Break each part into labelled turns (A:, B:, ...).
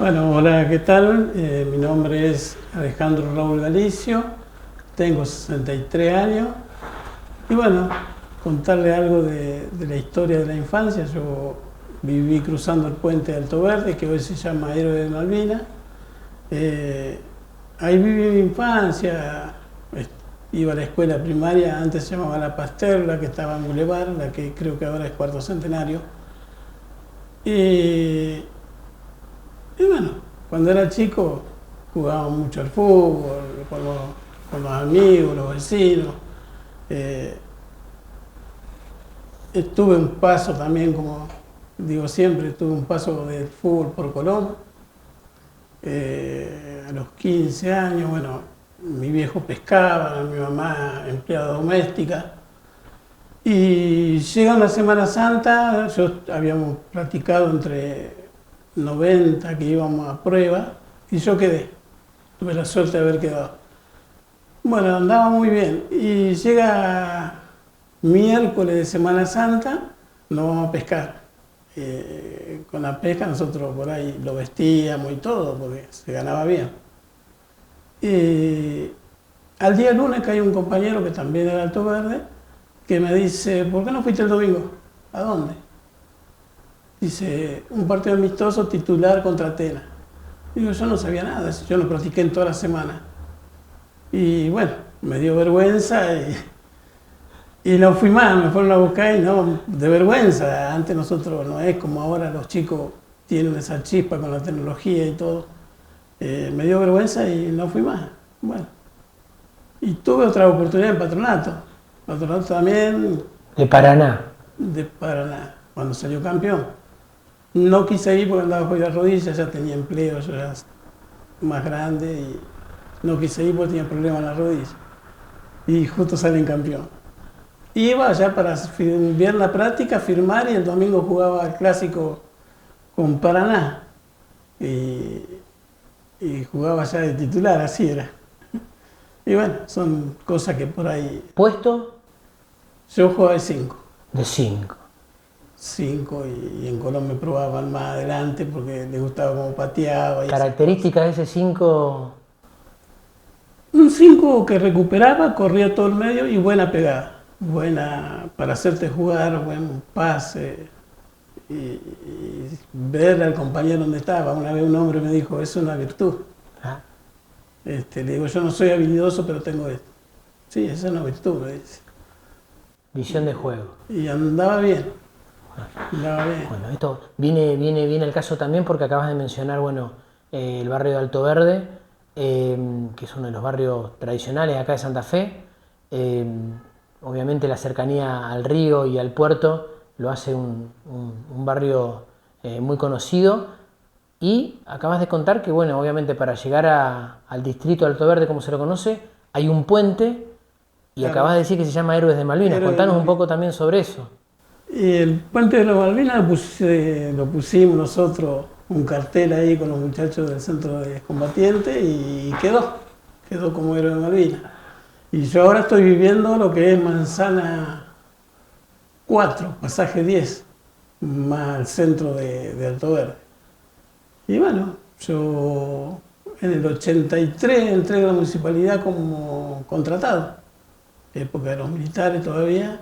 A: Bueno, hola, ¿qué tal? Mi nombre es Alejandro Raúl Galicio, tengo 63 años y bueno, contarle algo de la historia de la infancia. Yo viví cruzando el puente de Alto Verde, que hoy se llama Héroe de Malvinas. Eh, Ahí viví mi infancia, iba a la escuela primaria, antes se llamaba La Pasteur, la que estaba en Boulevard, la que creo que ahora es Cuarto Centenario. Y Y bueno, cuando era chico jugaba mucho al fútbol, con los amigos, los vecinos. Eh, Tuve un paso también, como digo siempre, tuve un paso del fútbol por Colón. A los 15 años, bueno, mi viejo pescaba, mi mamá empleada doméstica. Y llega una Semana Santa, habíamos practicado entre 90 que íbamos a prueba y yo quedé. Tuve la suerte de haber quedado. Bueno, andaba muy bien. Y llega miércoles de Semana Santa, nos vamos a pescar. Con la pesca nosotros por ahí lo vestíamos y todo, porque se ganaba bien. Y al día lunes que hay un compañero que también era Alto Verde, que me dice, ¿por qué no fuiste el domingo? ¿A dónde? Dice, un partido amistoso titular contra Atenas. Digo, yo no sabía nada, yo no practiqué en toda la semana. Y bueno, me dio vergüenza y no fui más, me fueron a buscar y no, de vergüenza. Antes nosotros no es como ahora los chicos tienen esa chispa con la tecnología y todo. Me dio vergüenza y no fui más. Bueno, y tuve otra oportunidad en Patronato. Patronato también.
B: De Paraná.
A: De Paraná, cuando salió campeón. No quise ir porque andaba con las rodillas, ya tenía empleo, yo era más grande y no quise ir porque tenía problemas en las rodillas. Y justo salen campeón. Iba ya para ver la práctica, firmar y el domingo jugaba el clásico con Paraná. Y jugaba ya de titular, así era. Y bueno, son cosas que por ahí.
B: ¿Puesto?
A: Yo jugaba de 5.
B: De 5.
A: 5 y en Colón me probaban más adelante porque le gustaba cómo pateaba.
B: ¿Características de ese 5?
A: Un 5 que recuperaba, corría todo el medio y buena pegada. Buena para hacerte jugar, buen pase y ver al compañero donde estaba. Una vez un hombre me dijo, es una virtud.
B: ¿Ah?
A: Le digo, yo no soy habilidoso, pero tengo esto. Sí, esa es una virtud, me dice.
B: Visión de juego.
A: Y andaba bien. Andaba bien.
B: Bueno, esto viene al caso también porque acabas de mencionar, bueno, el barrio de Alto Verde, que es uno de los barrios tradicionales acá de Santa Fe. Obviamente la cercanía al río y al puerto lo hace un barrio muy conocido. Y acabas de contar que, bueno, obviamente para llegar al distrito de Alto Verde, como se lo conoce, hay un puente y
A: Claro.
B: acabas de decir que se llama Héroes de Malvinas.
A: Héroes de
B: Contanos un
A: Malvinas.
B: poco también sobre eso.
A: Y el puente de las Malvinas lo pusimos nosotros, un cartel ahí con los muchachos del centro de combatientes y quedó como Héroe de Malvinas. Y yo ahora estoy viviendo lo que es Manzana 4, pasaje 10, más al centro de Alto Verde. Y bueno, yo en el 83 entré a la municipalidad como contratado, época de los militares todavía.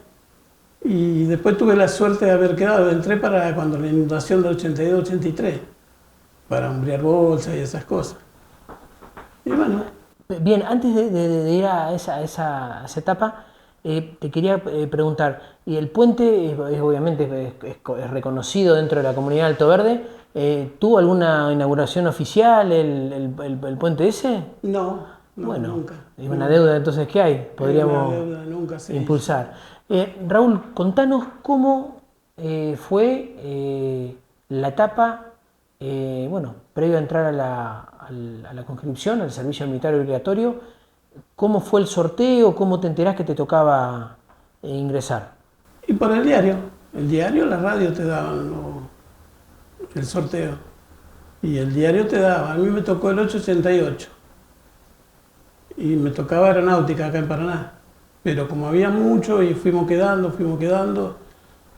A: Y después tuve la suerte de haber quedado, entré para cuando la inundación del 82-83, para hombrear bolsas y esas cosas. Y bueno.
B: Bien, antes de ir a esa etapa, te quería preguntar, y el puente obviamente es reconocido dentro de la comunidad de Alto Verde, ¿tuvo alguna inauguración oficial el puente ese?
A: No,
B: Bueno,
A: nunca.
B: es una deuda entonces que hay, podríamos
A: Una deuda, nunca se
B: impulsar. Raúl, contanos cómo fue la etapa, previo a entrar a la conscripción, al servicio militar obligatorio. ¿Cómo fue el sorteo? ¿Cómo te enterás que te tocaba ingresar?
A: Y por el diario, la radio te daban el sorteo. Y el diario te daba, a mí me tocó el 888. Y me tocaba aeronáutica acá en Paraná. Pero como había mucho y fuimos quedando,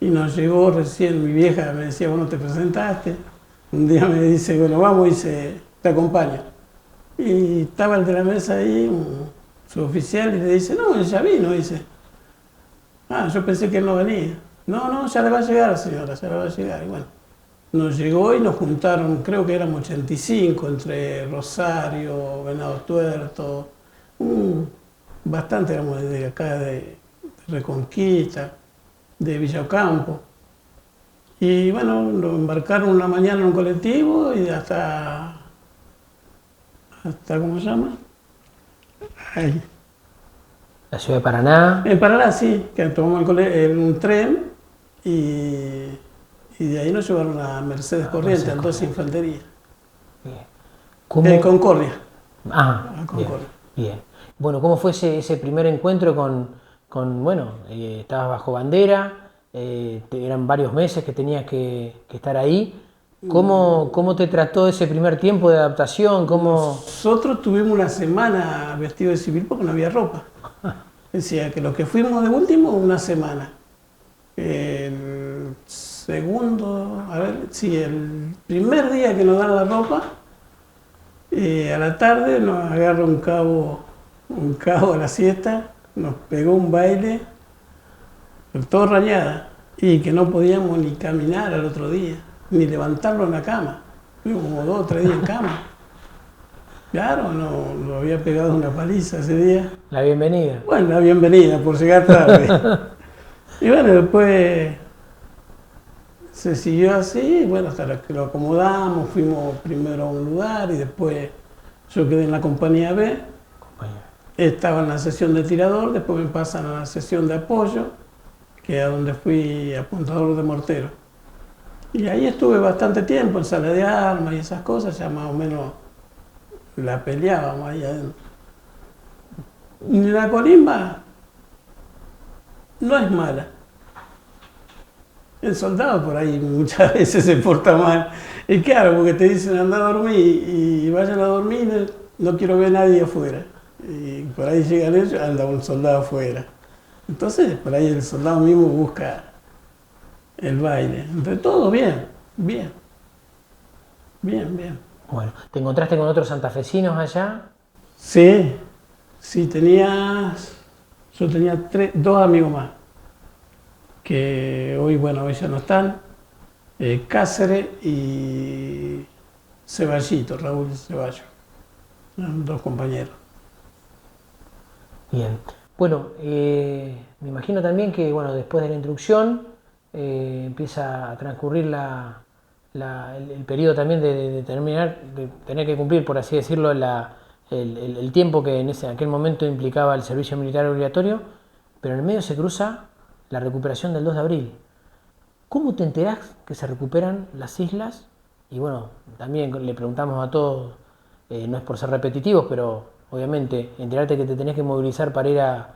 A: y nos llegó recién, mi vieja me decía, vos no te presentaste. Un día me dice, bueno, vamos, dice, te acompaño. Y estaba el de la mesa ahí, su oficial, y le dice, no, él ya vino, dice. Ah, yo pensé que él no venía. No, no, ya le va a llegar, señora, ya le va a llegar. Y bueno, nos llegó y nos juntaron, creo que éramos 85, entre Rosario, Venado Tuerto, bastante éramos de acá, de Reconquista, de Villa Ocampo. Y bueno, lo embarcaron una mañana en un colectivo y hasta ¿cómo se llama? Ahí.
B: La ciudad de Paraná.
A: En Paraná, sí, que tomamos un tren y de ahí nos llevaron a Mercedes Corrientes, al 12 Infantería.
B: Bien. ¿Cómo?
A: Concordia.
B: Ah,
A: A Concordia.
B: bien, bien. Bueno, ¿cómo fue ese primer encuentro bueno, estabas bajo bandera, eran varios meses que tenías que estar ahí? ¿Cómo te trató ese primer tiempo de adaptación?
A: Nosotros tuvimos una semana vestido de civil porque no había ropa. Decía que los que fuimos de último, una semana. El segundo, el primer día que nos dan la ropa, a la tarde nos agarra un cabo a la siesta, nos pegó un baile, todo rayada, y que no podíamos ni caminar al otro día, ni levantarlo en la cama. Fuimos como 2 o 3 días en cama. Claro, no había pegado una paliza ese día.
B: La bienvenida.
A: Bueno, la bienvenida por llegar tarde. Y bueno, después se siguió así, bueno, hasta que lo acomodamos, fuimos primero a un lugar y después yo quedé en la compañía B. Estaba en la sesión de tirador, después me pasan a la sesión de apoyo, que es donde fui apuntador de mortero. Y ahí estuve bastante tiempo en sala de armas y esas cosas, ya más o menos la peleábamos ahí adentro. La colimba no es mala. El soldado por ahí muchas veces se porta mal. Y claro, porque te dicen anda a dormir y vayan a dormir, no quiero ver a nadie afuera. Y por ahí llegan ellos, anda un soldado afuera. Entonces, por ahí el soldado mismo busca el baile. Entonces, todo bien, bien. Bien.
B: Bueno, ¿te encontraste con otros santafesinos allá?
A: Sí, yo tenía 2 amigos más, que hoy, bueno, hoy ya no están, Cáceres y Ceballito, Raúl Ceballos, 2 compañeros.
B: Bien. Bueno, me imagino también que bueno, después de la instrucción empieza a transcurrir el periodo también de terminar, de tener que cumplir, por así decirlo, el tiempo que en aquel momento implicaba el servicio militar obligatorio, pero en el medio se cruza la recuperación del 2 de abril. ¿Cómo te enterás que se recuperan las islas? Y bueno, también le preguntamos a todos, no es por ser repetitivos, pero obviamente enterarte que te tenés que movilizar para ir a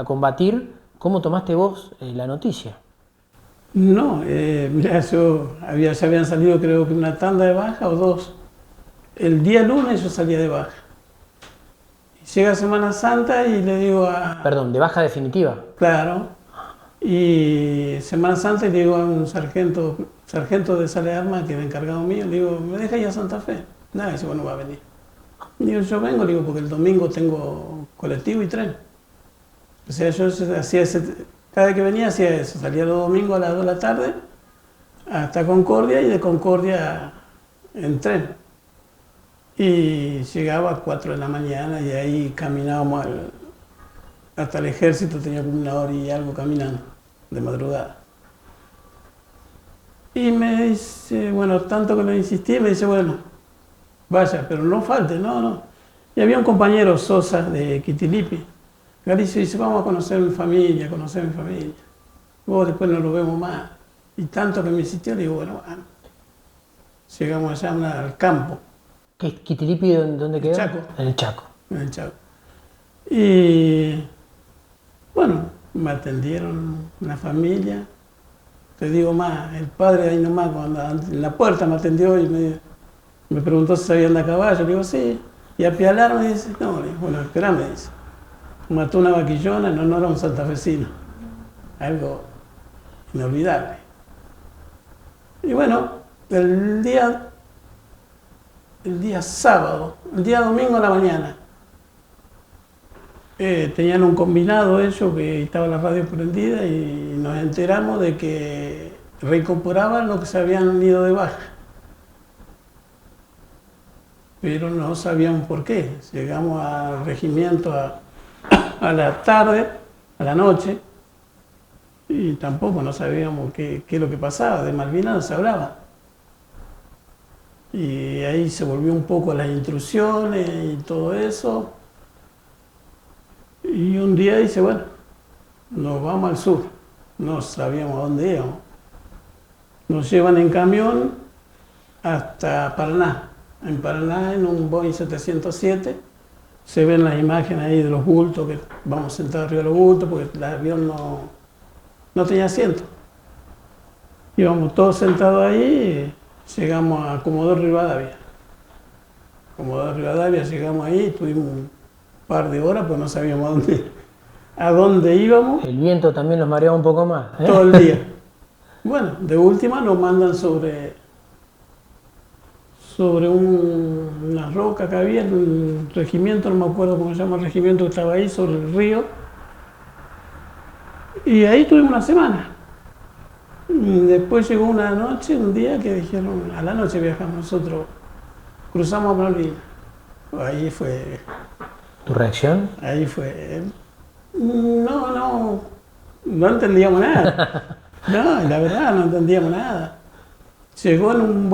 B: combatir. ¿Cómo tomaste vos la noticia?
A: No, mirá, ya habían salido creo que una tanda de baja o 2. El día lunes yo salía de baja. Llega Semana Santa y le digo a...
B: Perdón, de baja definitiva.
A: Claro. Y Semana Santa y le digo a un sargento de sala de armas que era encargado mío, le digo, ¿me deja ir a Santa Fe? Nada, dice, bueno, va a venir. Digo, yo vengo, digo, porque el domingo tengo colectivo y tren. O sea, yo hacía cada vez que venía hacía eso, salía los domingos a las 2 de la tarde hasta Concordia y de Concordia en tren. Y llegaba a 4 de la mañana y ahí caminábamos hasta el ejército, tenía como 1 hora y algo caminando, de madrugada. Y me dice, bueno, tanto que le insistí, me dice, bueno, vaya, pero no falte, no. Y había un compañero, Sosa, de Quitilipi. Galicio dice, vamos a conocer mi familia. Vos después no lo vemos más. Y tanto que me insistió, le digo, bueno. Llegamos allá al campo.
B: ¿Quitilipi dónde quedó?
A: Chaco.
B: En el Chaco.
A: En el Chaco. Y bueno, me atendieron una familia. Te digo más, el padre ahí nomás, cuando en la puerta me atendió y me preguntó si sabía andar a caballo. Le digo, sí. Y a pialar me dice, no, le digo, bueno, esperame, dice. Mató una vaquillona en honor a un santafesino. Algo inolvidable. Y bueno, el día el día sábado, el día domingo a la mañana. Tenían un combinado ellos que estaba la radio prendida y nos enteramos de que reincorporaban los que se habían ido de baja. Pero no sabíamos por qué. Llegamos al regimiento a la tarde, a la noche, y tampoco no sabíamos qué es lo que pasaba. De Malvinas no se hablaba. Y ahí se volvió un poco las instrucciones y todo eso. Y un día dice, bueno, nos vamos al sur. No sabíamos a dónde íbamos. Nos llevan en camión hasta Paraná. En Paraná, en un Boeing 707, se ven las imágenes ahí de los bultos, que vamos sentados arriba de los bultos, porque el avión no tenía asiento. Íbamos todos sentados ahí y llegamos a Comodoro Rivadavia. Comodoro Rivadavia, llegamos ahí, tuvimos un par de horas, pues no sabíamos a dónde íbamos.
B: El viento también los mareaba un poco más, ¿eh?
A: Todo el día. Bueno, de última nos mandan sobre una roca que había en un regimiento, no me acuerdo cómo se llama el regimiento que estaba ahí, sobre el río. Y ahí tuvimos una semana. Y después llegó una noche, un día que dijeron, a la noche viajamos nosotros, cruzamos a Malvinas. Ahí fue...
B: ¿Tu reacción?
A: Ahí fue... No entendíamos nada. No, la verdad no entendíamos nada. Llegó en un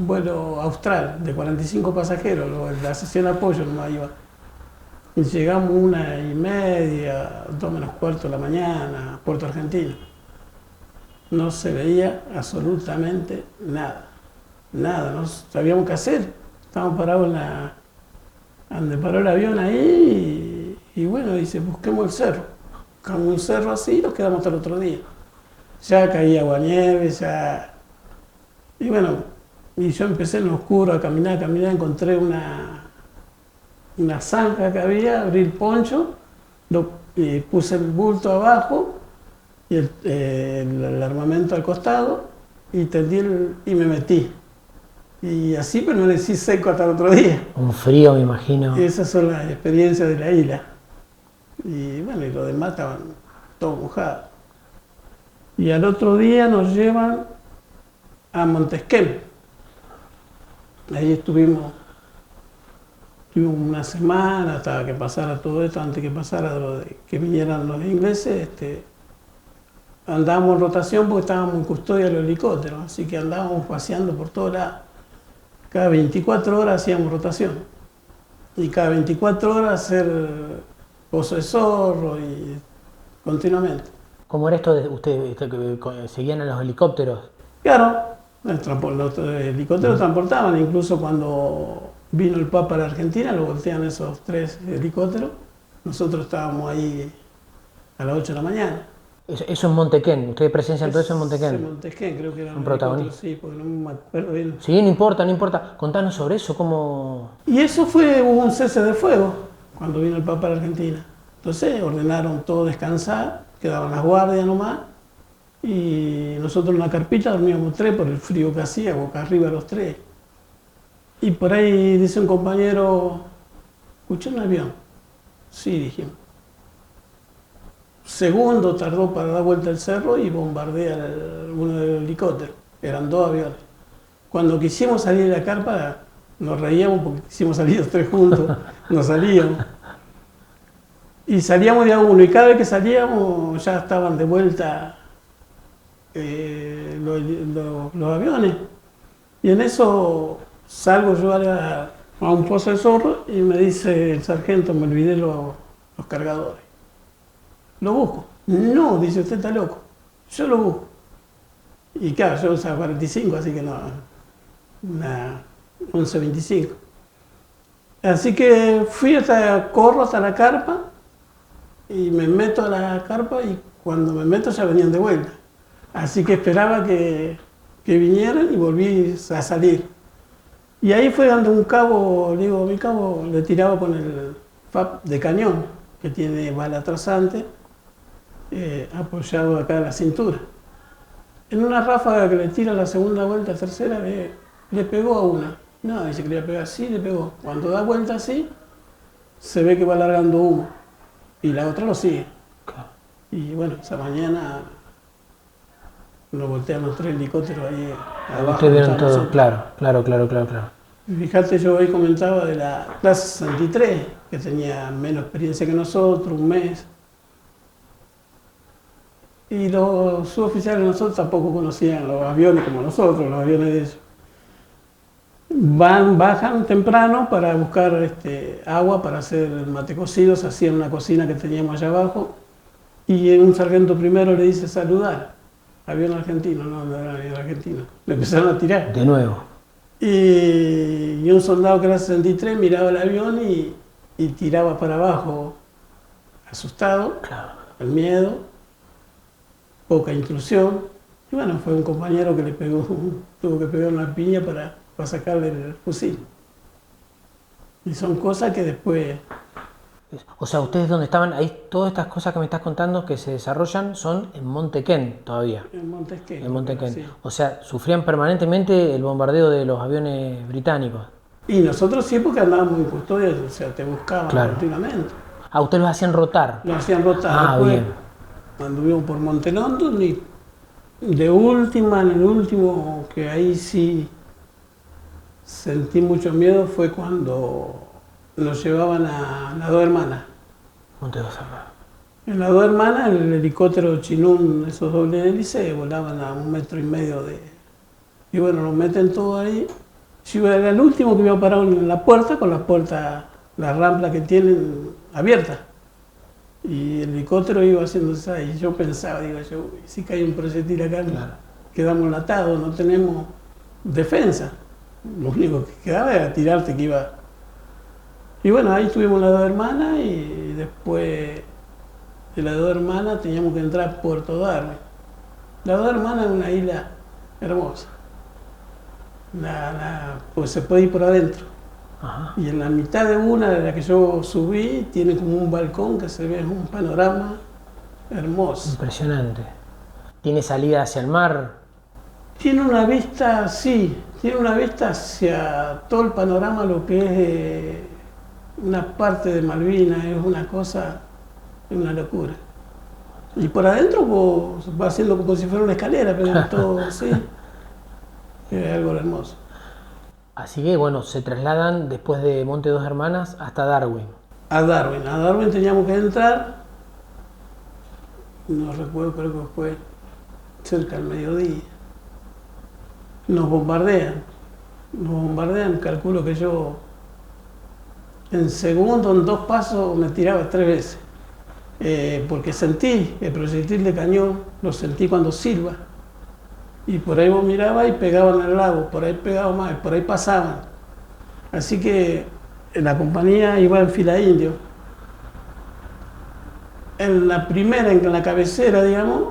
A: vuelo austral de 45 pasajeros, la sesión de apoyo nomás iba. Y llegamos 1:30, 2:45 de la mañana a Puerto Argentino. No se veía absolutamente nada, no sabíamos qué hacer. Estábamos parados donde paró el avión ahí y bueno, dice, busquemos el cerro. Buscamos un cerro así y nos quedamos hasta el otro día. Ya caía aguanieve, ya... Y bueno, y yo empecé en lo oscuro a caminar, encontré una zanja que había, abrí el poncho, puse el bulto abajo y el armamento al costado y y me metí. Y así permanecí seco hasta el otro día.
B: Un frío, me imagino.
A: Y esas son las experiencias de la isla. Y bueno, y los demás estaban todos mojados. Y al otro día nos llevan a Montesquieu. Ahí estuvimos una semana hasta que pasara todo esto, antes que pasara que vinieran los ingleses. Andábamos en rotación porque estábamos en custodia de los helicópteros, así que andábamos paseando por toda cada 24 horas hacíamos rotación. Y cada 24 horas hacer pozo de zorro y continuamente.
B: ¿Cómo era esto de ustedes que seguían a los helicópteros?
A: Claro, los helicópteros transportaban, incluso cuando vino el Papa a la Argentina, lo voltean esos 3 helicópteros. Nosotros estábamos ahí a las 8 de la mañana.
B: Eso en Montequén, ustedes presencian todo eso en Montequén.
A: En Montequén, creo que era
B: un protagonista.
A: Sí, porque no me acuerdo bien.
B: Sí, no importa. Contanos sobre eso, cómo...
A: Y eso hubo un cese de fuego cuando vino el Papa a la Argentina. Entonces ordenaron todo descansar, quedaban las guardias nomás, y nosotros en la carpita dormíamos 3 por el frío que hacía, boca arriba los 3. Y por ahí dice un compañero, ¿escuché un avión? Sí, dijimos. Segundo tardó para dar vuelta al cerro y bombardea uno de los helicópteros. Eran 2 aviones. Cuando quisimos salir de la carpa, nos reíamos porque quisimos salir los 3 juntos, nos salíamos. Y salíamos de a uno, y cada vez que salíamos ya estaban de vuelta los aviones. Y en eso salgo yo a un pozo de zorro y me dice el sargento, me olvidé los cargadores. Lo busco. No, dice, usted está loco. Yo lo busco. Y claro, yo usaba 45, así que no, una 11.25. Así que corro hasta la carpa y me meto a la carpa y cuando me meto ya venían de vuelta. Así que esperaba que vinieran y volví a salir. Y ahí fue dando un cabo, mi cabo le tiraba con el FAP de cañón, que tiene bala trasante, apoyado acá en la cintura. En una ráfaga que le tira la segunda vuelta, tercera, le pegó a una. No, dice que le iba a pegar, sí, le pegó. Cuando da vuelta así, se ve que va largando humo. Y la otra lo sigue.
B: Claro.
A: Y bueno, esa mañana nos voltean los 3 helicópteros ahí abajo.
B: Ustedes vieron todo,
A: nosotros.
B: claro.
A: Y fíjate, yo hoy comentaba de la clase 63, que tenía menos experiencia que nosotros, un mes. Y los suboficiales de nosotros tampoco conocían los aviones como nosotros, los aviones de ellos. Bajan temprano para buscar agua para hacer mate cocido, se hacía en una cocina que teníamos allá abajo. Y un sargento primero le dice saludar. Avión argentino, no era avión argentino. Le empezaron a tirar.
B: De nuevo.
A: Y un soldado que era 63 miraba el avión y tiraba para abajo, asustado,
B: Claro.
A: el miedo, poca intrusión. Y bueno, fue un compañero que le pegó, tuvo que pegar una piña para sacarle el fusil. Y son cosas que después...
B: O sea, ustedes donde estaban, ahí todas estas cosas que me estás contando que se desarrollan son en Montequén todavía.
A: En Montesquén.
B: En Montequén.
A: Sí.
B: O sea, sufrían permanentemente el bombardeo de los aviones británicos.
A: Y nosotros sí, porque andábamos en custodia, o sea, te buscaban
B: Claro.
A: continuamente.
B: Ah, ustedes los hacían rotar.
A: Nos hacían rotar.
B: Ah,
A: Después
B: bien.
A: anduvimos por Montelondon y de última, en el último, que ahí sí sentí mucho miedo, fue cuando nos llevaban a las Dos Hermanas.
B: Monte dos Hermanos.
A: En las Dos Hermanas, el helicóptero Chinún, esos dobles hélices, volaban a 1,5 metros de... Y bueno, nos meten todo ahí. Yo era el último que iba parado en la puerta, con la puerta, la rampa que tienen abierta. Y el helicóptero iba haciendo esa, y yo pensaba, digo yo, "Uy, si cae un proyectil acá,
B: Claro.
A: quedamos enlatados, no tenemos defensa. Lo único que quedaba era tirarte que iba... Y bueno, ahí tuvimos las Dos Hermanas y después de las Dos Hermanas teníamos que entrar a Puerto Darwin. Las Dos Hermanas es una isla hermosa. Pues se puede ir por adentro.
B: Ajá.
A: Y en la mitad de una de la que yo subí, tiene como un balcón que se ve un panorama hermoso.
B: Impresionante. ¿Tiene salida hacia el mar?
A: Tiene una vista, sí, tiene una vista hacia todo el panorama, lo que es una parte de Malvinas, es una cosa, es una locura. Y por adentro pues, va haciendo como si fuera una escalera, pero todo así. Es algo hermoso.
B: Así que bueno, se trasladan después de Monte Dos Hermanas hasta Darwin.
A: A Darwin teníamos que entrar, no recuerdo, creo que fue cerca del mediodía. Nos bombardean, calculo que yo en segundo, en 2 pasos me tiraba 3 veces. Porque sentí el proyectil de cañón, lo sentí cuando silba. Y por ahí vos mirabas y pegaban al lago, por ahí pegaban más, por ahí pasaban. Así que la compañía iba en fila indio. En la primera, en la cabecera, digamos,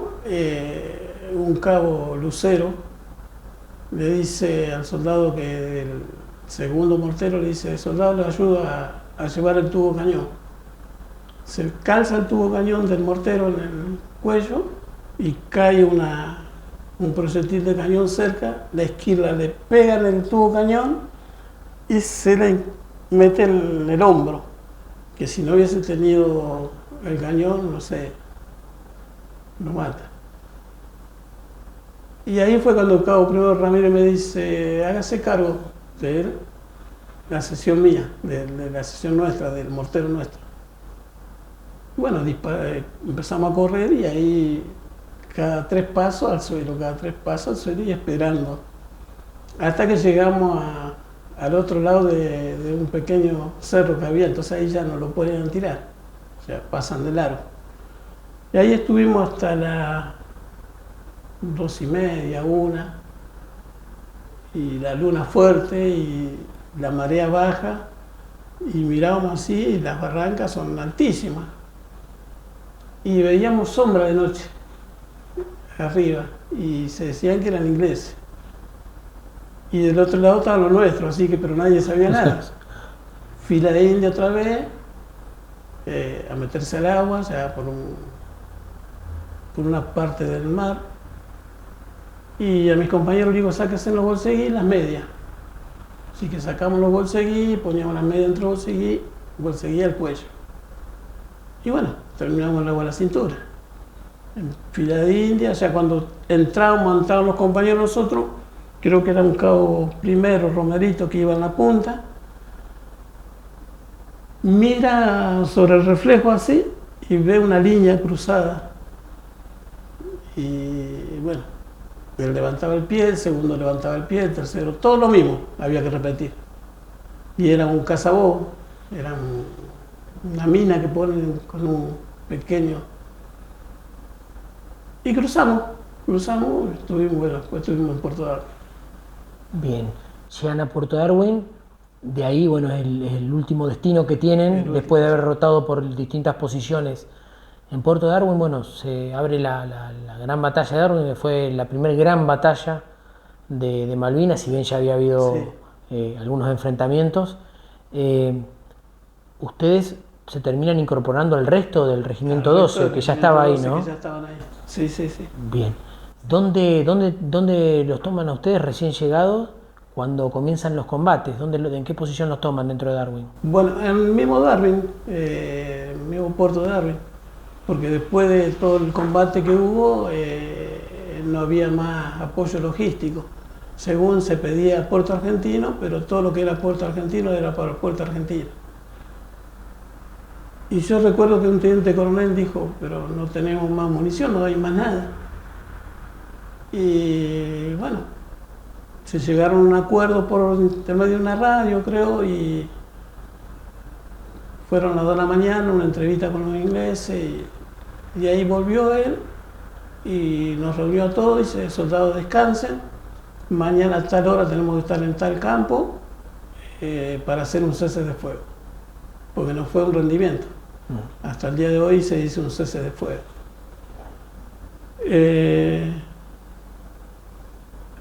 A: un cabo lucero le dice al soldado que el segundo mortero le dice, el soldado le ayuda a llevar el tubo cañón. Se calza el tubo cañón del mortero en el cuello y cae un proyectil de cañón cerca, la esquirla le pega en el tubo cañón y se le mete en el hombro, que si no hubiese tenido el cañón, no sé, lo mata. Y ahí fue cuando el cabo primero Ramírez me dice, hágase cargo de él, la sesión mía, de la sesión nuestra, del mortero nuestro. Bueno, empezamos a correr y ahí cada 3 pasos al suelo y esperando. Hasta que llegamos al otro lado de un pequeño cerro que había, entonces ahí ya no lo podían tirar, o sea, pasan de largo. Y ahí estuvimos hasta las 2:30, 1, y la luna fuerte y la marea baja, y mirábamos así y las barrancas son altísimas. Y veíamos sombra de noche arriba y se decían que eran ingleses. Y del otro lado estaban los nuestros, así que pero nadie sabía nada. Fila de india otra vez, a meterse al agua, o sea, por una parte del mar. Y a mis compañeros les digo, sáquense los bolsillos y las medias. Así que sacamos los bolseguí, poníamos las medias entre los bolseguí al cuello. Y bueno, terminamos luego a la cintura. En fila de India, o sea, cuando entraban los compañeros nosotros, creo que era un cabo primero, Romerito, que iba en la punta, mira sobre el reflejo así y ve una línea cruzada. Y bueno, él levantaba el pie, el segundo levantaba el pie, el tercero, todo lo mismo, había que repetir. Y era un cazabó, era una mina que ponen con un pequeño. Y cruzamos, estuvimos en Puerto Darwin.
B: Bien, llegan a Puerto Darwin, de ahí, bueno, es el último destino que tienen, después de haber rotado por distintas posiciones. En Puerto Darwin, bueno, se abre la gran batalla de Darwin, que fue la primera gran batalla de Malvinas, si bien ya había habido algunos enfrentamientos. Ustedes se terminan incorporando al resto del Regimiento 12, que ya estaba ahí, ¿no?
A: Que ya estaban ahí. Sí.
B: Bien. ¿Dónde los toman a ustedes recién llegados cuando comienzan los combates? ¿En qué posición los toman dentro de Darwin?
A: Bueno, en el mismo Darwin, el mismo puerto de Darwin, porque después de todo el combate que hubo, no había más apoyo logístico. Según se pedía puerto argentino, pero todo lo que era puerto argentino era para el puerto argentino. Y yo recuerdo que un teniente coronel dijo, pero no tenemos más munición, no hay más nada. Y bueno, se llegaron a un acuerdo por intermedio de una radio, creo, y fueron a las 2 de la mañana, una entrevista con los ingleses, y ahí volvió él y nos reunió a todos y dice, soldados descansen, mañana a tal hora tenemos que estar en tal campo para hacer un cese de fuego, porque no fue un rendimiento. Hasta el día de hoy se dice un cese de fuego.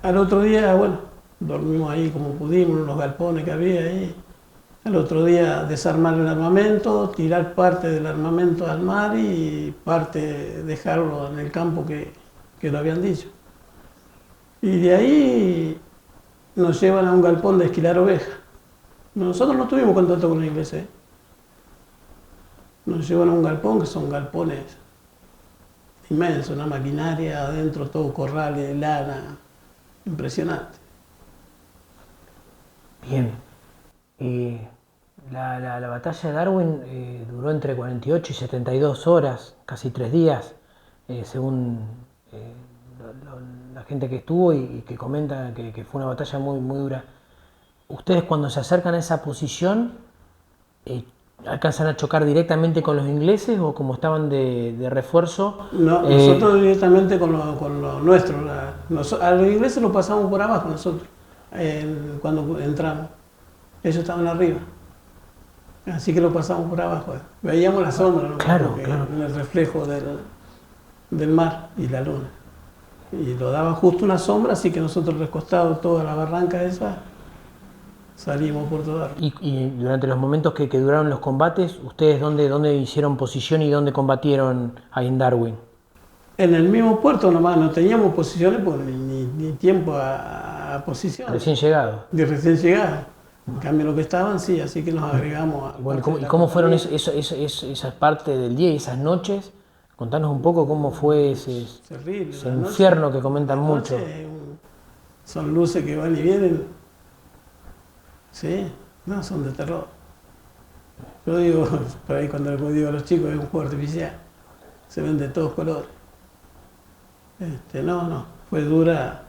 A: Al otro día, bueno, dormimos ahí como pudimos, en los galpones que había ahí. Al otro día desarmar el armamento, tirar parte del armamento al mar y parte dejarlo en el campo que lo habían dicho. Y de ahí nos llevan a un galpón de esquilar ovejas. Nosotros no tuvimos contacto con los ingleses. Nos llevan a un galpón, que son galpones inmensos, una maquinaria adentro, todo corrales, lana, impresionante.
B: Bien. La batalla de Darwin duró entre 48 y 72 horas, casi 3 días, según la gente que estuvo y que comenta que fue una batalla muy, muy dura. ¿Ustedes cuando se acercan a esa posición alcanzan a chocar directamente con los ingleses o como estaban de refuerzo?
A: No, nosotros directamente con lo nuestro. A los ingleses lo pasamos por abajo nosotros, cuando entramos. Ellos estaban arriba. Así que lo pasamos por abajo. Veíamos la sombra, ¿no?
B: Claro.
A: En el reflejo del mar y la luna. Y lo daba justo una sombra, así que nosotros recostados toda la barranca esa, salimos por todo.
B: Y durante los momentos que duraron los combates, ¿ustedes dónde hicieron posición y dónde combatieron ahí en Darwin?
A: En el mismo puerto nomás, no teníamos posiciones, pues, ni tiempo a posición.
B: Recién llegado.
A: De recién llegado. En cambio, lo que estaban, sí, así que nos agregamos.
B: Bueno, ¿y cómo fueron esas partes del día y esas noches? Contanos un poco cómo fue ese infierno que comentan mucho.
A: Son luces que van y vienen. Sí, no, son de terror. Yo digo, por ahí cuando le digo a los chicos, es un juego artificial. Se ven de todos colores. No, fue dura.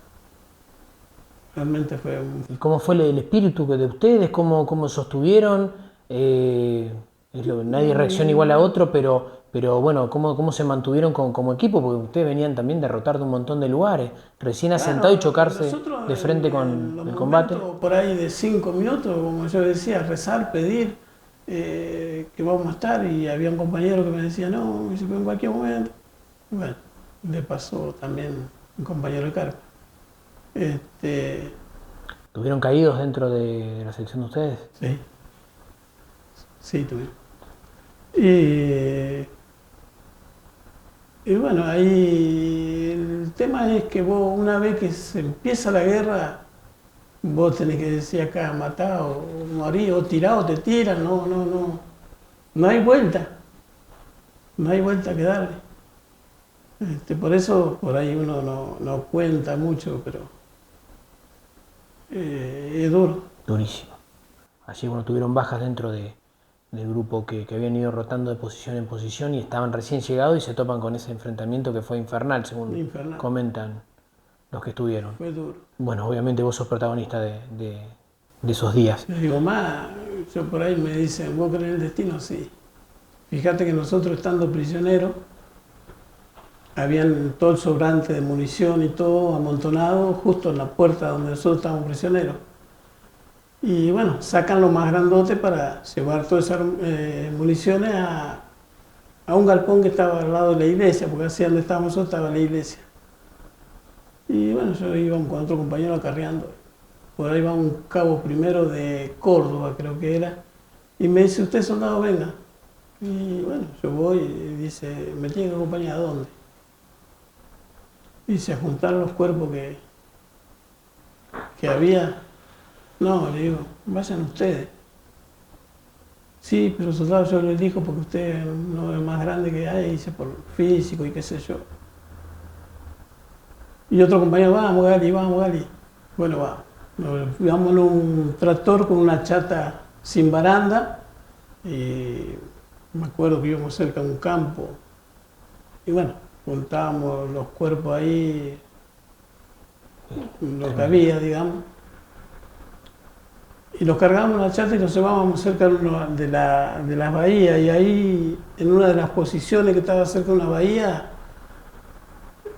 A: Realmente fue un...
B: ¿Y cómo fue el espíritu de ustedes? ¿Cómo sostuvieron? Nadie reacciona igual a otro, pero bueno, ¿cómo se mantuvieron como equipo? Porque ustedes venían también de derrotar de un montón de lugares. Recién asentado y chocarse de frente con el combate.
A: Por ahí de 5 minutos, como yo decía, rezar, pedir que vamos a estar. Y había un compañero que me decía, no, en cualquier momento. Bueno, le pasó también un compañero de carpa.
B: ¿Tuvieron caídos dentro de la selección de ustedes?
A: Sí, tuvieron. Y bueno, ahí el tema es que vos, una vez que se empieza la guerra, vos tenés que decir acá, matá o morí, o tirá o te tiran, no hay vuelta, no hay vuelta que darle. Por eso por ahí uno no cuenta mucho, pero es duro.
B: Durísimo. Allí, bueno, tuvieron bajas dentro del grupo que habían ido rotando de posición en posición y estaban recién llegados y se topan con ese enfrentamiento que fue infernal, según
A: Infernal.
B: comentan los que estuvieron.
A: Fue duro.
B: Bueno, obviamente vos sos protagonista de esos días.
A: Yo digo, yo por ahí me dicen, ¿vos crees en el destino? Sí. Fíjate que nosotros estando prisioneros, habían todo el sobrante de munición y todo amontonado justo en la puerta donde nosotros estábamos prisioneros. Y bueno, sacan lo más grandote para llevar todas esas municiones a un galpón que estaba al lado de la iglesia, porque así donde estábamos nosotros estaba la iglesia. Y bueno, yo iba con otro compañero acarreando. Por ahí va un cabo primero de Córdoba, creo que era, y me dice, ¿usted soldado, venga? Y bueno, yo voy y dice, ¿me tiene que acompañar a dónde? Dice, a juntar los cuerpos que había. No, le digo, vayan ustedes. Sí, pero soldado, yo le digo porque usted no es más grande que hay, dice, por físico y qué sé yo. Y otro compañero, vamos Gali. Bueno, vamos. Nos íbamos en un tractor con una chata sin baranda y me acuerdo que íbamos cerca de un campo y bueno, juntábamos los cuerpos ahí, lo que había, digamos, y los cargábamos en la chata y los llevábamos cerca de las bahías y ahí en una de las posiciones que estaba cerca de una bahía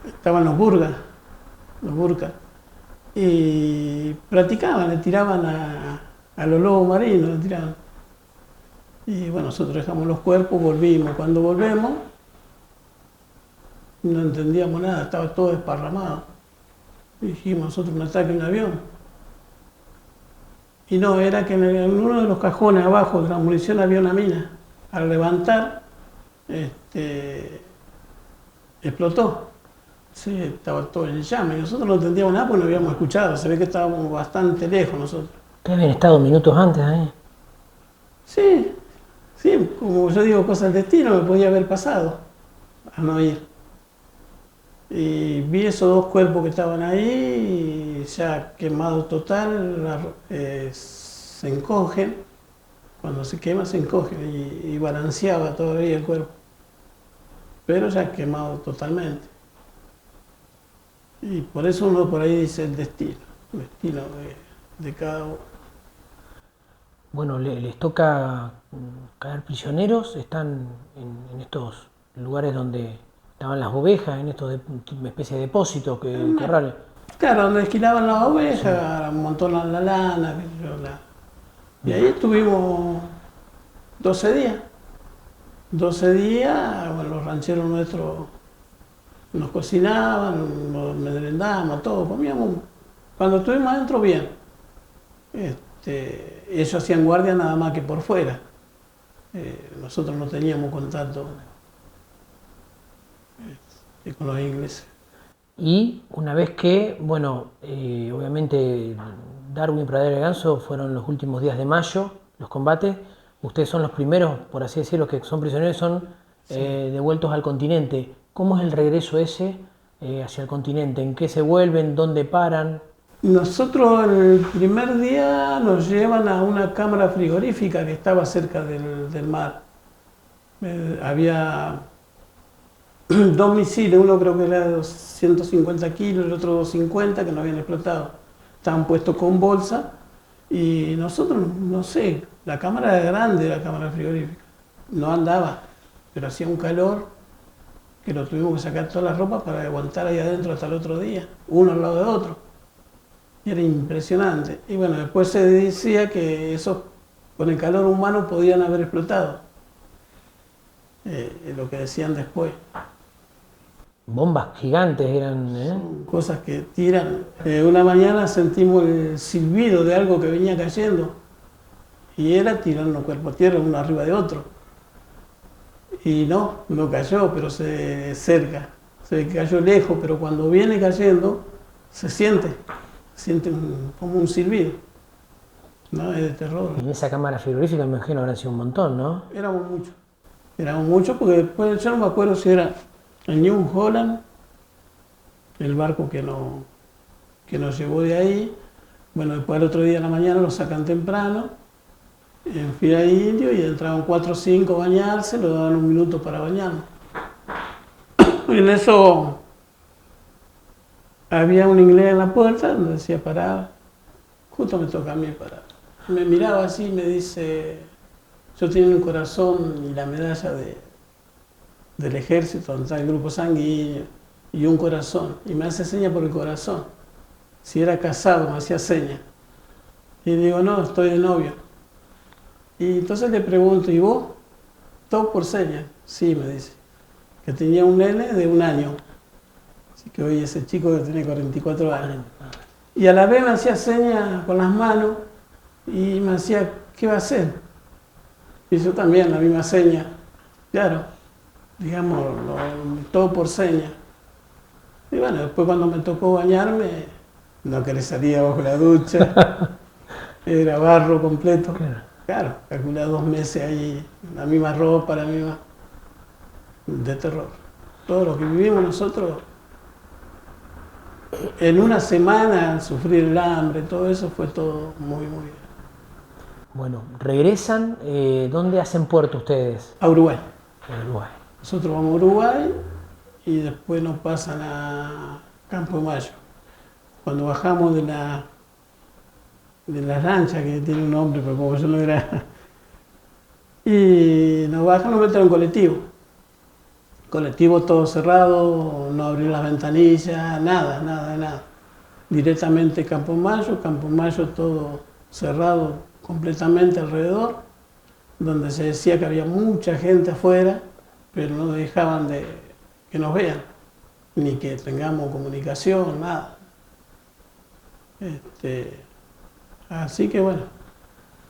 A: estaban los burgas. Y practicaban, le tiraban a los lobos marinos, le tiraban. Y bueno, nosotros dejamos los cuerpos, volvimos. Cuando volvemos, no entendíamos nada, estaba todo desparramado. Y dijimos nosotros un ataque a un avión. Y no, era que en uno de los cajones abajo de la munición había una mina. Al levantar, explotó. Sí, estaba todo en llama y nosotros no entendíamos nada porque no habíamos escuchado, se ve que estábamos bastante lejos nosotros.
B: ¿Ustedes habían estado minutos antes ahí?
A: Sí, como yo digo, cosas del destino, me podía haber pasado a no ir. Y vi esos dos cuerpos que estaban ahí, y ya quemados total, se encogen, cuando se quema se encogen y balanceaba todavía el cuerpo, pero ya quemado totalmente. Y por eso uno por ahí dice el destino de cada uno.
B: Bueno, les toca caer prisioneros, están en estos lugares donde estaban las ovejas, en estos una especie de depósitos, corrales.
A: Claro, donde esquilaban las ovejas, sí. Amontonan la lana, y ahí estuvimos 12 días. 12 días, bueno, los rancheros nuestros nos cocinaban, nos merendábamos, todo, comíamos. Cuando estuvimos adentro, bien. Ellos hacían guardia nada más que por fuera. Nosotros no teníamos contacto con los ingleses.
B: Y una vez que, bueno, obviamente Darwin y Pradera de Ganso fueron los últimos días de mayo, los combates, ustedes son los primeros, por así decirlo, que son prisioneros, son devueltos al continente. ¿Cómo es el regreso ese hacia el continente? ¿En qué se vuelven? ¿Dónde paran?
A: Nosotros el primer día nos llevan a una cámara frigorífica que estaba cerca del mar. Había dos misiles, uno creo que era de 250 kilos, el otro 250 que no habían explotado. Estaban puestos con bolsa y nosotros, no sé, la cámara era grande, la cámara frigorífica. No andaba, pero hacía un calor que lo tuvimos que sacar toda la ropa para aguantar ahí adentro hasta el otro día, uno al lado de otro. Y era impresionante. Y bueno, después se decía que esos con el calor humano podían haber explotado. Lo que decían después.
B: Bombas gigantes eran,
A: Son cosas que tiran. Una mañana sentimos el silbido de algo que venía cayendo y era tirando cuerpo a tierra uno arriba de otro. Y no cayó, pero se cayó lejos, pero cuando viene cayendo se siente siente como un silbido, ¿no? Es de terror.
B: Y en esa cámara frigorífica me imagino habrán sido un montón, ¿no?
A: Éramos muchos porque después yo no me acuerdo si era el New Holland, el barco que nos llevó de ahí. Bueno, después el otro día en la mañana lo sacan temprano, en fila indio, y entraban 4 o 5 a bañarse, lo daban 1 minuto para bañarnos. En eso había un inglés en la puerta donde decía paraba. Justo me toca a mí parar. Me miraba así y me dice, yo tenía un corazón y la medalla del ejército, donde está el grupo sanguíneo, y un corazón, y me hace seña por el corazón. Si era casado, me hacía seña. Y digo, no, estoy de novio. Y entonces le pregunto, ¿y vos? Todo por seña. Sí, me dice. Que tenía un nene de 1 año. Así que hoy ese chico que tiene 44 años. Y a la vez me hacía seña con las manos y me decía, ¿qué va a hacer? Y yo también, la misma seña. Claro, digamos, todo por seña. Y bueno, después cuando me tocó bañarme, no que le salía bajo la ducha, era barro completo. Claro, calculé 2 meses ahí, la misma ropa, la misma... de terror. Todo lo que vivimos nosotros, en 1 semana, sufrir el hambre, todo eso fue todo muy, muy bien.
B: Bueno, regresan, ¿dónde hacen puerto ustedes?
A: A Uruguay.
B: A Uruguay.
A: Nosotros vamos a Uruguay y después nos pasan a Campo de Mayo. Cuando bajamos de la lancha, que tiene un nombre, pero como yo no era... Y nos bajan, nos meten en un colectivo. Colectivo todo cerrado, no abrir las ventanillas, nada, nada, nada. Directamente Campo Mayo todo cerrado completamente alrededor, donde se decía que había mucha gente afuera, pero no dejaban de que nos vean, ni que tengamos comunicación, nada. Así que bueno,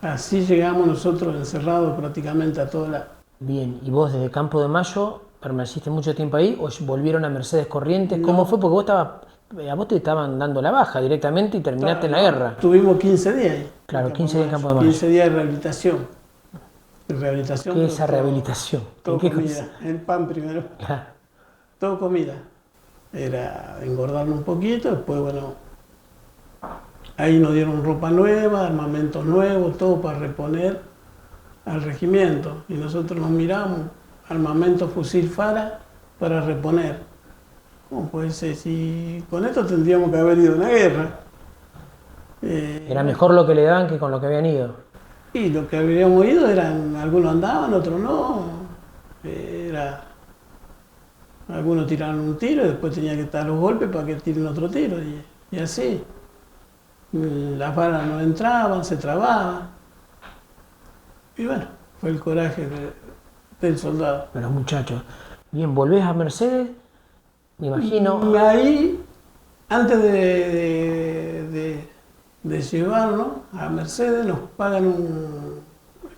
A: así llegamos nosotros encerrados prácticamente a toda la...
B: Bien, ¿y vos desde Campo de Mayo permaneciste mucho tiempo ahí o volvieron a Mercedes Corrientes? ¿Cómo fue? Porque a vos te estaban dando la baja directamente y terminaste en la guerra.
A: Tuvimos 15 días ahí.
B: Claro, 15 días en Campo de Mayo.
A: 15 días de rehabilitación. Rehabilitación.
B: ¿Qué es esa rehabilitación?
A: Todo
B: ¿Qué
A: comida.
B: cosa?
A: El pan primero.
B: Claro.
A: Todo comida. Era engordarnos un poquito, después bueno, ahí nos dieron ropa nueva, armamentos nuevos, todo para reponer al regimiento. Y nosotros nos miramos, armamento fusil Fara para reponer. ¿Cómo puede ser? Si con esto tendríamos que haber ido a una guerra.
B: Era mejor lo que le daban que con lo que habían ido.
A: Y lo que habíamos ido eran, algunos andaban, otros no. Algunos tiraron un tiro y después tenía que estar los golpes para que tiren otro tiro. Y así. Las balas no entraban, se trababan. Y bueno, fue el coraje del soldado.
B: Pero muchachos, bien, volvés a Mercedes, me imagino.
A: Y ahí, antes de llevarnos a Mercedes, nos pagan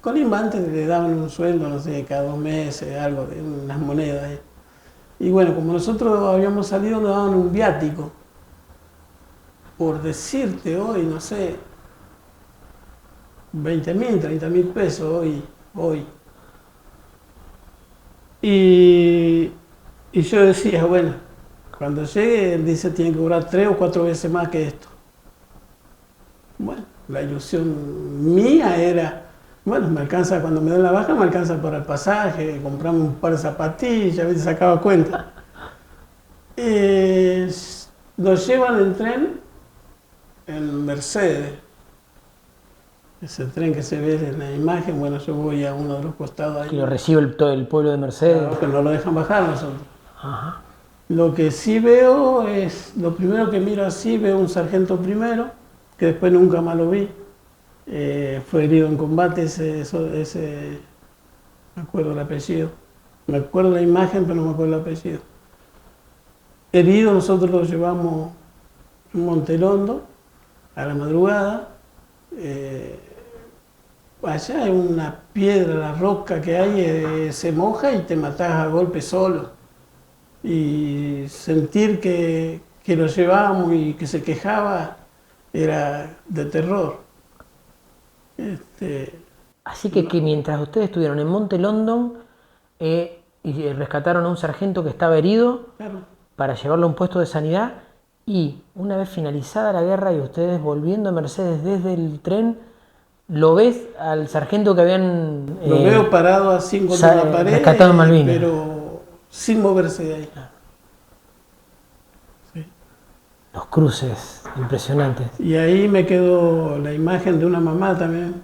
A: Colimba antes le daban un sueldo, no sé, cada 2 meses, algo, de unas monedas ahí. Y bueno, como nosotros habíamos salido, nos daban un viático. Por decirte hoy, no sé, 20.000, 30.000 pesos hoy. Y yo decía, bueno, cuando llegue, él dice, tiene que cobrar 3 o 4 veces más que esto. Bueno, la ilusión mía era, bueno, me alcanza, cuando me den la baja, me alcanza para el pasaje, compramos un par de zapatillas, a veces sacaba cuenta. Nos llevan en tren en Mercedes. Ese tren que se ve en la imagen, bueno, yo voy a uno de los costados ahí.
B: Que lo recibe todo el pueblo de Mercedes.
A: Claro, que no lo dejan bajar nosotros.
B: Ajá.
A: Lo que sí veo es, lo primero que miro así, veo un sargento primero, que después nunca más lo vi. Fue herido en combate, me acuerdo el apellido. Me acuerdo la imagen, pero no me acuerdo el apellido. Herido nosotros lo llevamos en Montelondo a la madrugada. Allá hay una piedra, la roca que hay, se moja y te matás a golpe solo. Y sentir que lo llevábamos y que se quejaba, era de terror. Este,
B: Así que mientras ustedes estuvieron en Monte London y rescataron a un sargento que estaba herido
A: claro,
B: para llevarlo a un puesto de sanidad, y una vez finalizada la guerra y ustedes volviendo a Mercedes desde el tren, lo ves al sargento que habían
A: lo veo parado así contra una
B: rescatado en
A: pared,
B: Malvinas.
A: pero sin moverse de ahí. Sí.
B: Los cruces, impresionantes.
A: Y ahí me quedó la imagen de una mamá también,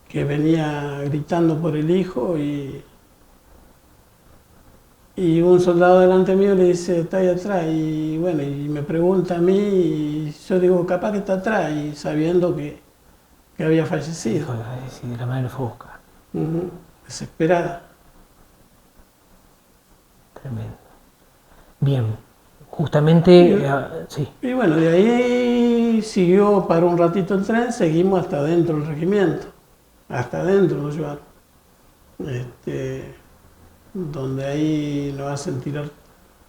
A: que venía gritando por el hijo y un soldado delante mío le dice, está ahí atrás, y bueno, y me pregunta a mí, y yo digo, capaz que está atrás, y sabiendo que había fallecido.
B: Hijo de la madre fue a buscar.
A: Desesperada.
B: Tremendo. Bien, justamente, sí.
A: Y bueno, de ahí siguió, paró un ratito el tren, seguimos hasta dentro del regimiento, hasta adentro nos llevaron. Donde ahí nos hacen tirar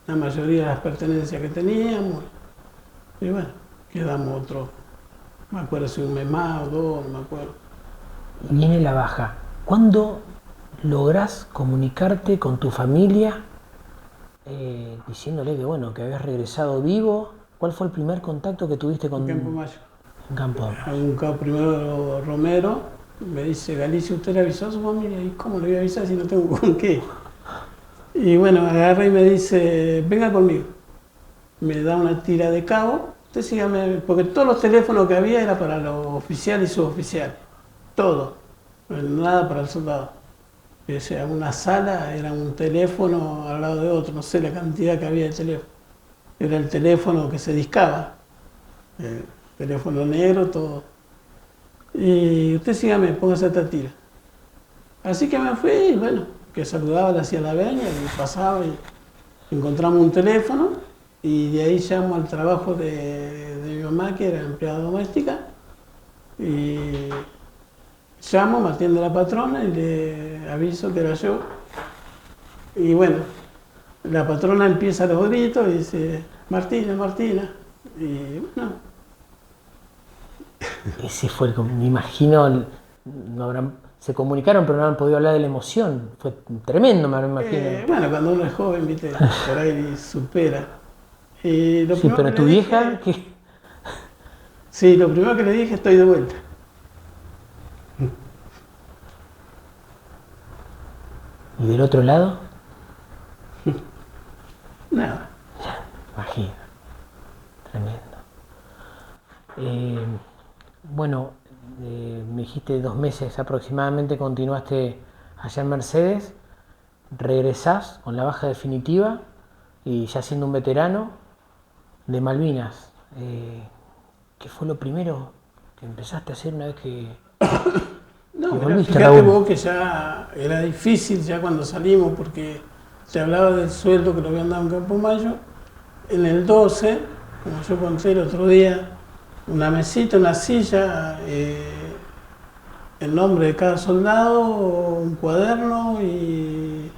A: la mayoría de las pertenencias que teníamos. Y bueno, quedamos otro, me acuerdo si un mes más o dos, no me acuerdo.
B: Viene la baja. ¿Cuándo lográs comunicarte con tu familia diciéndole que bueno, que habías regresado vivo? ¿Cuál fue el primer contacto que tuviste con
A: En Campo Mayo.
B: En Campo?
A: Un cabo primero Romero me dice, Galicia, ¿usted le avisó a su familia? ¿Y cómo le voy a avisar si no tengo con qué? Y bueno, agarra y me dice, venga conmigo. Me da una tira de cabo, usted sígame, porque todos los teléfonos que había era para los oficiales y suboficiales, todo, nada para el soldado. O sea, una sala era un teléfono al lado de otro, no sé la cantidad que había de teléfono. Era el teléfono que se discaba, teléfono negro, todo. Y usted sígame, póngase esta tira. Así que me fui y bueno, que saludaba, le hacía la veña y pasaba y encontramos un teléfono y de ahí llamo al trabajo de mi mamá, que era empleada doméstica, y llamo, me atiende la patrona y le aviso que era yo. Y bueno, la patrona empieza los gritos y dice, Martina, Martina. Y bueno.
B: Ese fue me imagino, se comunicaron pero no han podido hablar de la emoción. Fue tremendo, me imagino.
A: Bueno, cuando uno es joven, viste, por ahí supera. Y lo
B: Sí, pero tu vieja,
A: dije, sí, lo primero que le dije, estoy de vuelta.
B: ¿Y del otro lado?
A: Nada.
B: Imagino. Tremendo. Bueno, me dijiste 2 meses aproximadamente, continuaste allá en Mercedes, regresás con la baja definitiva y ya siendo un veterano de Malvinas. ¿Qué fue lo primero que empezaste a hacer una vez que
A: No,
B: volviste,
A: fíjate
B: Raúl?
A: vos que ya era difícil ya cuando salimos, porque te hablaba del sueldo que lo habían dado en Campo Mayo. En el 12, como yo conté el otro día, una mesita, una silla, el nombre de cada soldado, un cuaderno, y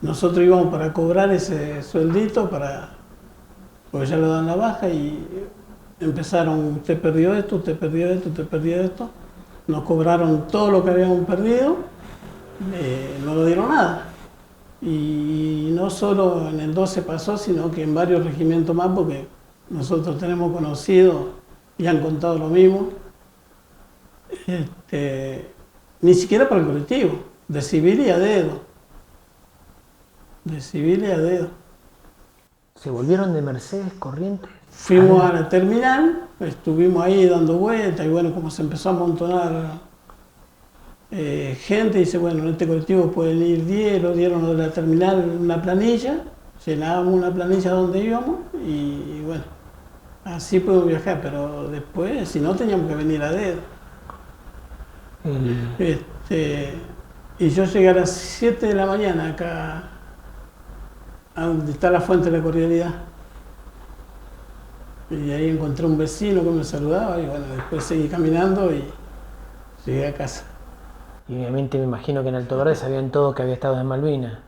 A: nosotros íbamos para cobrar ese sueldito, porque ya lo dan la baja, y empezaron, usted perdió esto, usted perdió esto, usted perdió esto. Nos cobraron todo lo que habíamos perdido, no lo dieron nada. Y no solo en el 12 pasó, sino que en varios regimientos más, porque nosotros tenemos conocidos y han contado lo mismo. Ni siquiera para el colectivo, de civil y a dedo. De civil y a dedo.
B: ¿Se volvieron de Mercedes Corrientes?
A: Fuimos a la terminal, estuvimos ahí dando vueltas y bueno, como se empezó a amontonar gente, dice, bueno, en este colectivo pueden ir 10, lo dieron de la terminal una planilla, llenábamos una planilla donde íbamos y bueno, así pudimos viajar, pero después, si no, teníamos que venir a dedo. Y yo llegué a las 7 de la mañana acá, a donde está la fuente de la cordialidad. Y ahí encontré un vecino que me saludaba y bueno, después seguí caminando y llegué a casa.
B: Y obviamente me imagino que en Alto Verde sabían todo que había estado en Malvinas.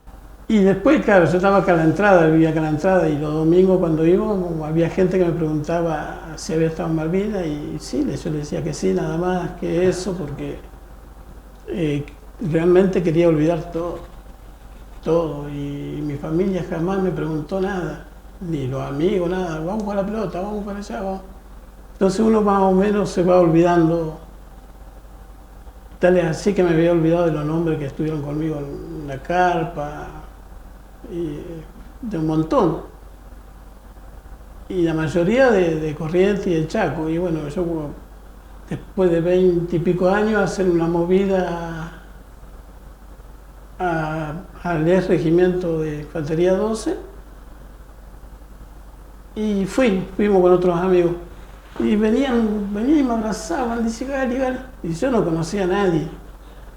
A: Y después, claro, yo estaba acá a la entrada, vivía acá a la entrada, y los domingos cuando íbamos había gente que me preguntaba si había estado en Malvinas, y sí, yo le decía que sí, nada más que eso, porque realmente quería olvidar todo, todo, y mi familia jamás me preguntó nada, ni los amigos, nada, vamos a la pelota, vamos para allá, vamos. Entonces uno más o menos se va olvidando. Tal es así que me había olvidado de los nombres que estuvieron conmigo en la carpa, y de un montón. Y la mayoría de Corrientes y el Chaco. Y bueno, yo después de 20 y pico años hacer una movida al ex regimiento de Infantería 12, y fuimos con otros amigos. Y venían y me abrazaban, dice, Gali, Gali. Y yo no conocía a nadie,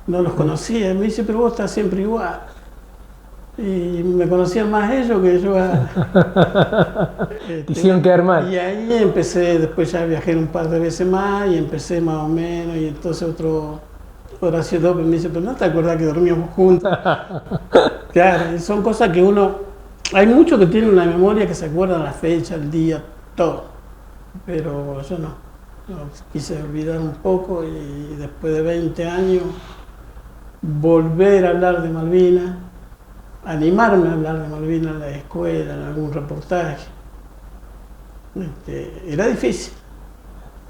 A: no los conocía. Me dice, pero vos estás siempre igual. Y me conocían más ellos que yo.
B: Te hicieron quedar mal.
A: Y ahí empecé, después ya viajé un par de veces más y empecé más o menos. Y entonces Horacio López me dice, pero no te acuerdas que dormíamos juntos. Claro, son cosas que uno. Hay muchos que tienen una memoria que se acuerdan la fecha, el día, todo. Pero yo no. Yo quise olvidar un poco y después de 20 años volver a hablar de Malvinas, animarme a hablar de Malvinas en la escuela, en algún reportaje. Era difícil,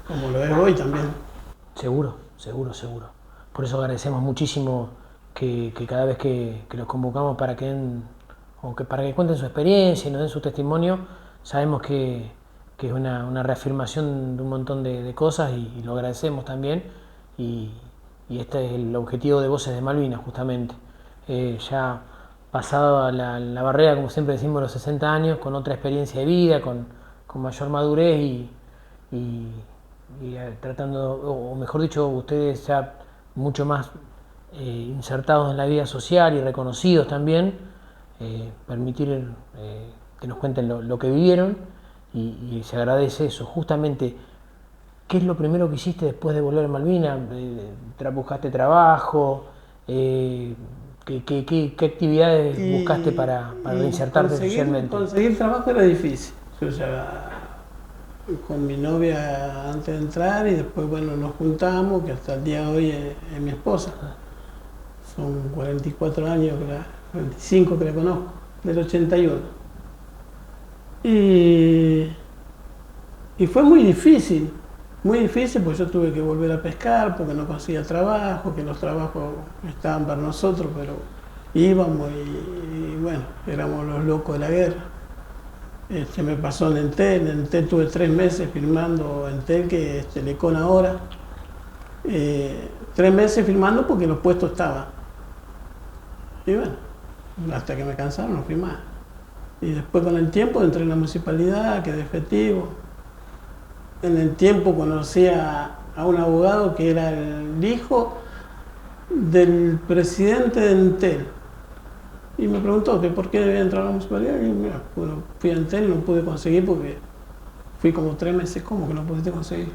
A: como lo es hoy también.
B: Seguro, seguro, seguro. Por eso agradecemos muchísimo que cada vez que los convocamos para que para que cuenten su experiencia y nos den su testimonio, sabemos que es una reafirmación de un montón de cosas y lo agradecemos también. Y este es el objetivo de Voces de Malvinas, justamente. Ya pasado la barrera, como siempre decimos, los 60 años, con otra experiencia de vida, con mayor madurez y tratando, o mejor dicho, ustedes ya mucho más insertados en la vida social y reconocidos también, permitir que nos cuenten lo que vivieron y se agradece eso. Justamente, ¿qué es lo primero que hiciste después de volver a Malvinas? ¿Buscaste trabajo? ¿Qué actividades buscaste para reinsertarte socialmente?
A: Conseguir trabajo era difícil. Yo ya con mi novia antes de entrar y después, bueno, nos juntamos, que hasta el día de hoy es mi esposa. Son 44 años, 45 que la conozco, del 81. Y fue muy difícil porque yo tuve que volver a pescar porque no conseguía trabajo, que los trabajos estaban para nosotros, pero íbamos y bueno, éramos los locos de la guerra. Me pasó en Entel tuve 3 meses filmando Entel, que es Telecom ahora. 3 meses filmando porque los puestos estaban. Y bueno, hasta que me cansaron no fui más. Y después con el tiempo entré en la municipalidad, quedé efectivo. En el tiempo conocí a un abogado que era el hijo del presidente de Entel. Y me preguntó que por qué debía entrar a la municipalidad. Y mira, bueno, fui a Entel y no pude conseguir porque fui como 3 meses. ¿Cómo que no pudiste conseguir?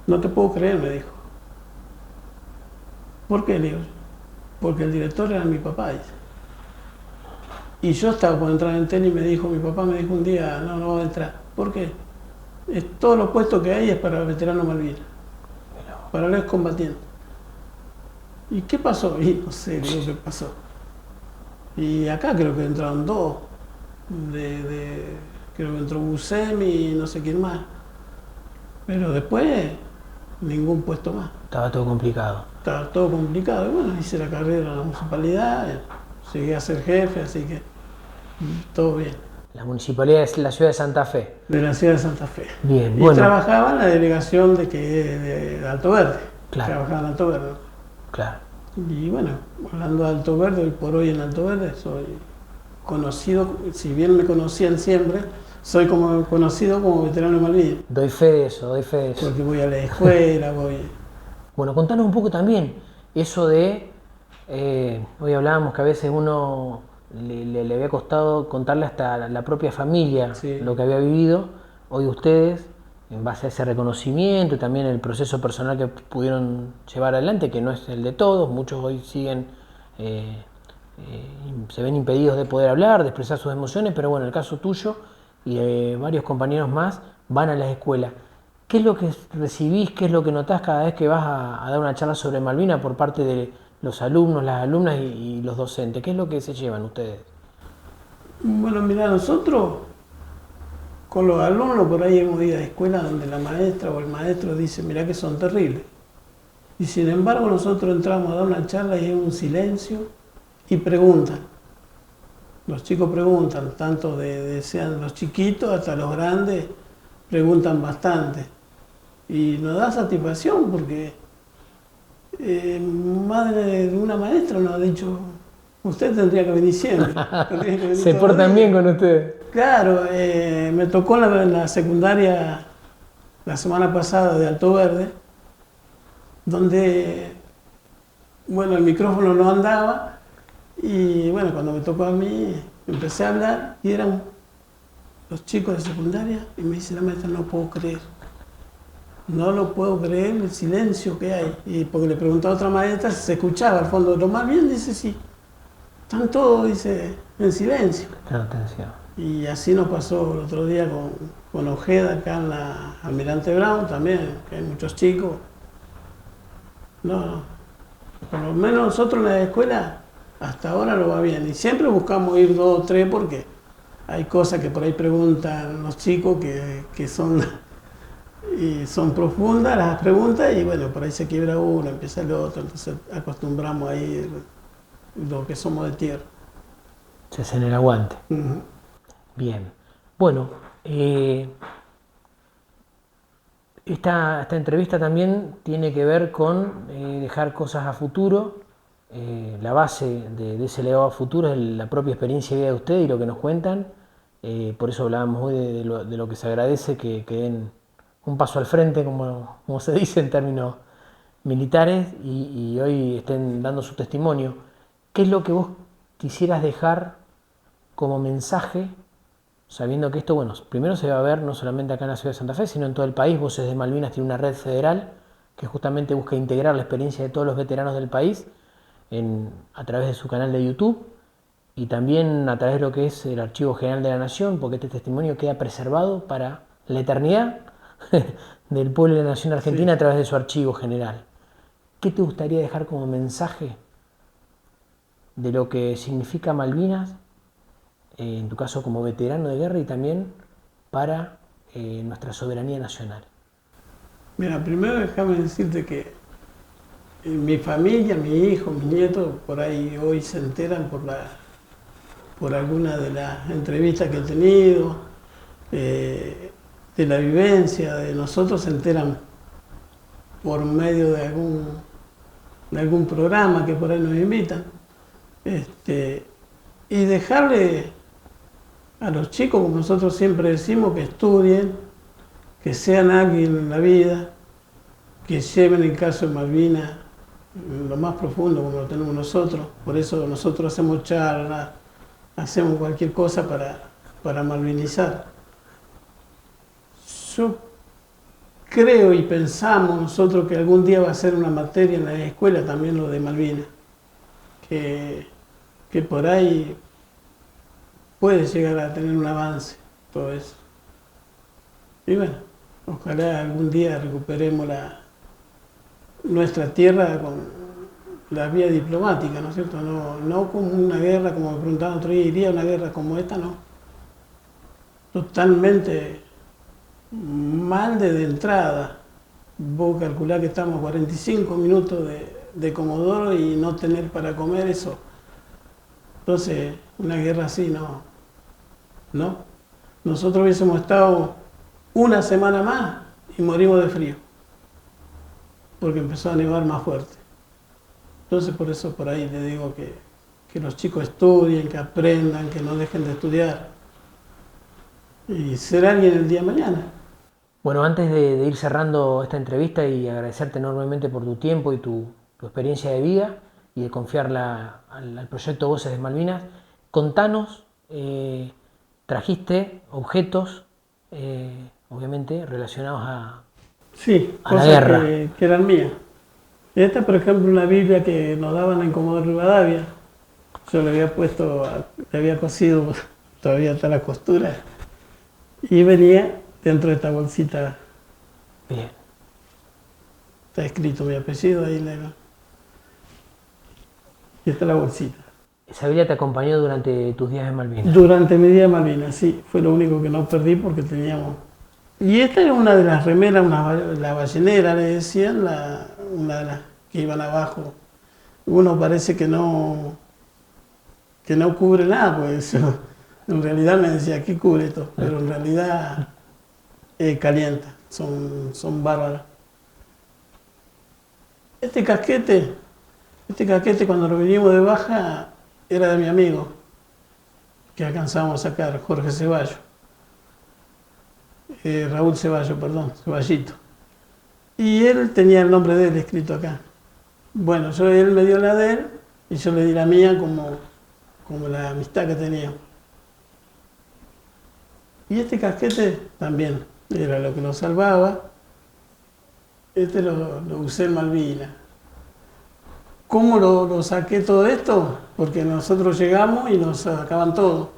A: No te puedo creer, me dijo. ¿Por qué? Le digo, porque el director era mi papá, dice. Y yo estaba por entrar en Entel y mi papá me dijo un día, no vas a entrar. ¿Por qué? Todos los puestos que hay es para veteranos Malvinas, para los excombatientes. ¿Y qué pasó? Y no sé, digo, ¿qué pasó? Y acá creo que entraron 2, creo que entró Buscemi y no sé quién más. Pero después, ningún puesto más.
B: Estaba todo complicado.
A: Estaba todo complicado. Y bueno, hice la carrera en la municipalidad, llegué a ser jefe, así que todo bien.
B: La municipalidad es la ciudad de Santa Fe.
A: De la ciudad de Santa Fe.
B: Bien,
A: y trabajaba en la delegación de Alto Verde.
B: Claro.
A: Trabajaba en Alto Verde.
B: Claro.
A: Y bueno, hablando de Alto Verde, hoy por hoy en Alto Verde soy conocido, si bien me conocían siempre, soy conocido como veterano de Malvinas.
B: Doy fe de eso.
A: Porque voy a la escuela, voy...
B: Bueno, contanos un poco también eso de... hoy hablábamos que a veces uno le había costado contarle hasta a la propia familia lo que había vivido. Hoy ustedes, en base a ese reconocimiento y también el proceso personal que pudieron llevar adelante, que no es el de todos, muchos hoy siguen se ven impedidos de poder hablar, de expresar sus emociones, pero bueno, el caso tuyo y de varios compañeros más van a las escuelas. ¿Qué es lo que recibís, qué es lo que notás cada vez que vas a dar una charla sobre Malvinas por parte de los alumnos, las alumnas y los docentes? ¿Qué es lo que se llevan ustedes?
A: Bueno, mira, nosotros con los alumnos por ahí hemos ido a escuelas donde la maestra o el maestro dice, mira que son terribles. Y sin embargo nosotros entramos a dar una charla y hay un silencio y preguntan. Los chicos preguntan, tanto sean los chiquitos hasta los grandes, preguntan bastante. Y nos da satisfacción porque más de una maestra nos ha dicho, usted tendría que venir siempre. Tendría que venir
B: Se
A: todos
B: portan
A: los
B: bien
A: días.
B: con ustedes.
A: Claro, me tocó en la secundaria la semana pasada de Alto Verde, donde, bueno, el micrófono no andaba y bueno, cuando me tocó a mí empecé a hablar y eran los chicos de secundaria y me dice la maestra, no puedo creer, no lo puedo creer el silencio que hay. Y porque le preguntó a otra maestra si se escuchaba al fondo, lo más bien dice sí, están todos, dice, en silencio.
B: Atención.
A: Y así nos pasó el otro día con Ojeda acá en la Almirante Brown también, que hay muchos chicos. No, por lo menos nosotros en la escuela hasta ahora lo va bien. Y siempre buscamos ir 2 o 3 porque hay cosas que por ahí preguntan los chicos que son, y son profundas las preguntas y bueno, por ahí se quiebra uno, empieza el otro, entonces acostumbramos ahí lo que somos de tierra.
B: Se hacen el aguante.
A: Uh-huh.
B: Bien. Bueno, esta entrevista también tiene que ver con dejar cosas a futuro. La base de ese legado a futuro es la propia experiencia de vida de ustedes y lo que nos cuentan. Por eso hablábamos hoy de lo que se agradece que den un paso al frente, como se dice en términos militares, y hoy estén dando su testimonio. ¿Qué es lo que vos quisieras dejar como mensaje, sabiendo que esto, bueno, primero se va a ver no solamente acá en la ciudad de Santa Fe, sino en todo el país? Voces de Malvinas tiene una red federal que justamente busca integrar la experiencia de todos los veteranos del país a través de su canal de YouTube y también a través de lo que es el Archivo General de la Nación, porque este testimonio queda preservado para la eternidad del pueblo de la nación argentina, sí, a través de su Archivo General. ¿Qué te gustaría dejar como mensaje de lo que significa Malvinas, en tu caso como veterano de guerra y también para nuestra soberanía nacional?
A: Mira, primero déjame decirte que mi familia, mi hijo, mis nietos, por ahí hoy se enteran por alguna de las entrevistas que he tenido, de la vivencia de nosotros, se enteran por medio de algún programa que por ahí nos invitan. Y dejarle a los chicos, como nosotros siempre decimos, que estudien, que sean alguien en la vida, que lleven el caso de Malvinas lo más profundo como lo tenemos nosotros. Por eso nosotros hacemos charlas, hacemos cualquier cosa para malvinizar. Yo creo y pensamos nosotros que algún día va a ser una materia en la escuela también lo de Malvinas, que por ahí puede llegar a tener un avance todo eso. Y bueno, ojalá algún día recuperemos nuestra tierra con la vía diplomática, ¿no es cierto? No como una guerra, como me preguntaban otro día, ¿iría una guerra como esta? No. Totalmente mal desde entrada. Vos calculás que estamos a 45 minutos de Comodoro y no tener para comer eso. Entonces, una guerra así no. Nosotros hubiésemos estado una semana más y morimos de frío, porque empezó a nevar más fuerte. Entonces, por eso por ahí le digo que los chicos estudien, que aprendan, que no dejen de estudiar y ser alguien el día de mañana.
B: Bueno, antes de ir cerrando esta entrevista y agradecerte enormemente por tu tiempo y tu experiencia de vida y de confiarla al proyecto Voces de Malvinas, contanos, trajiste objetos, obviamente, relacionados a la guerra.
A: Que eran mías. Esta, por ejemplo, una Biblia que nos daban en Comodoro Rivadavia, yo le había puesto, le había cosido, todavía está la costura, y venía dentro de esta bolsita.
B: Bien.
A: Está escrito mi apellido ahí, y está la bolsita.
B: ¿Esa Biblia te acompañó durante tus días en Malvinas?
A: Durante mi día de Malvinas, sí, fue lo único que no perdí porque teníamos. Y esta era una de las remeras, la ballenera, le decían, una de las que iban abajo. Uno parece que no cubre nada, pues en realidad me decía, ¿qué cubre esto? Pero en realidad calienta, son bárbaras. Este casquete cuando lo vinimos de baja era de mi amigo, que alcanzamos a sacar, Jorge Ceballos. Raúl Ceballos, perdón, Ceballito. Y él tenía el nombre de él escrito acá. Bueno, él me dio la de él y yo le di la mía como la amistad que teníamos. Y este casquete también era lo que nos salvaba. Este lo usé en Malvinas. ¿Cómo lo saqué todo esto? Porque nosotros llegamos y nos sacaban todo.